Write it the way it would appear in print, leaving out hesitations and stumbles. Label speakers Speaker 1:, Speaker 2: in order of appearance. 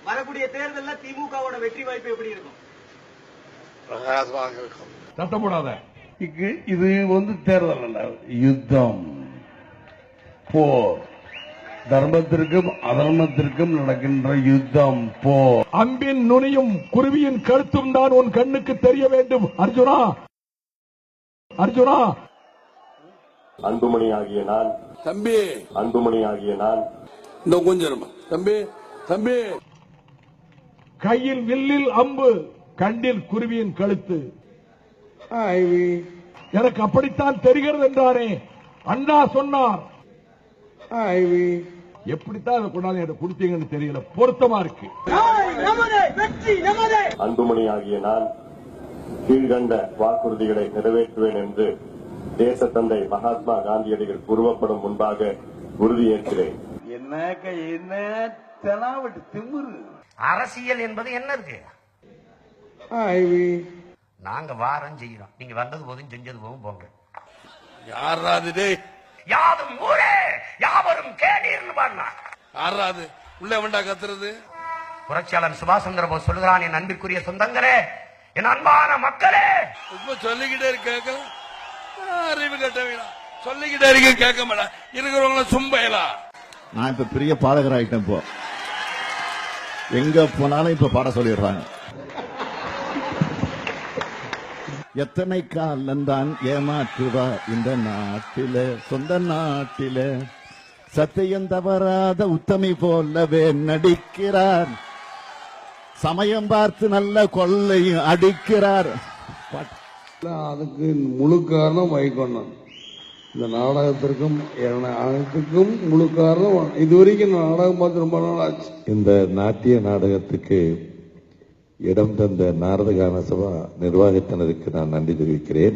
Speaker 1: வரக்கூடிய தேர்தலில் திமுகவோட வெற்றி வாய்ப்பு எப்படி இருக்கும்?
Speaker 2: பிரகாசமாக இருக்கும்.
Speaker 3: சத்தம் போடாத.
Speaker 4: இது தேர்தல் அல்ல, யுத்தம், போர், தர்மத்திற்கும் அதர்மத்திற்கும் நடக்கின்ற யுத்தம், போர்.
Speaker 3: அம்பின் நுனியும் குருவியின் கழுத்தும் தான் உன் கண்ணுக்கு தெரிய வேண்டும் அர்ஜுனா. அர்ஜுனா,
Speaker 5: அன்புமணி ஆகிய நான்,
Speaker 2: தம்பி,
Speaker 5: அன்புமணி ஆகிய நான்,
Speaker 2: இந்த கொஞ்சம் தம்பி, தம்பி,
Speaker 3: கையில் வில்லில் அம்பு, கண்ணில் குருவியின் கழுத்து. எனக்கு அப்படித்தான் தெரிகிறது என்றாரே அண்ணா சொன்னார். எப்படித்தான் அதை கொண்டாந்து எனக்கு கொடுத்தீங்கன்னு தெரியல. பொருத்தமா இருக்கு.
Speaker 5: அன்புமணி ஆகிய நான் கீழ்கண்ட வாக்குறுதிகளை நிறைவேற்றுவேன் என்று தேசத்தந்தை மகாத்மா காந்தியடிகள் உருவப்படும் முன்பாக உறுதியேற்கிறேன்.
Speaker 4: என்ன தெனாவட்டு திமிரு.
Speaker 6: அரசியல் என்பது என்ன இருக்கு? நாங்க வாரம் செய்யறோம், நீங்க வந்தது போதும் செஞ்சது போதும் போங்க.
Speaker 2: யாராது
Speaker 6: யாதும் ஊரே யாவரும் கேளீர்னு பாடினா
Speaker 2: யாராது உள்ள வேண்டா கத்துறது?
Speaker 6: புரட்சியாளர் சுபாஷ் சந்திர போஸ் சொல்லுகிறான், என் அன்பிற்குரிய சொந்தங்களே, என் அன்பான மக்களே.
Speaker 2: இப்ப சொல்லிக்கிட்டே இருக்க அறிவு கட்டவீங்களா? சொல்லிக்கிட்டே இருக்க கேட்க மாட்டா இருக்கிறவங்கள சும்பையலா.
Speaker 7: நான் இப்ப பெரிய பாடகர் ஆயிட்டேன். இப்போ எங்க போனாலும் இப்ப பாட சொல்லிடுறாங்க. எத்தனை காலந்தான் ஏமாற்றுவா இந்த நாட்டில, சொந்த நாட்டில. சத்தியம் தவறாத உத்தமி போலவே நடிக்கிறார். சமயம் பார்த்து நல்ல கொள்ளையும் அடிக்கிறார்.
Speaker 4: அதுக்கு முழு காரணம் வைகொண்டான். இந்த நாடகத்திற்கும் அனைத்துக்கும் முழு காரணம். இதுவரைக்கும் நாடகம் பார்த்து ரொம்ப நாள் ஆச்சு.
Speaker 8: இந்த நாட்டிய நாடகத்துக்கு இடம் தந்த நாரத கான சபா நிர்வாகத்தினருக்கு நான் நன்றி தெரிவிக்கிறேன்.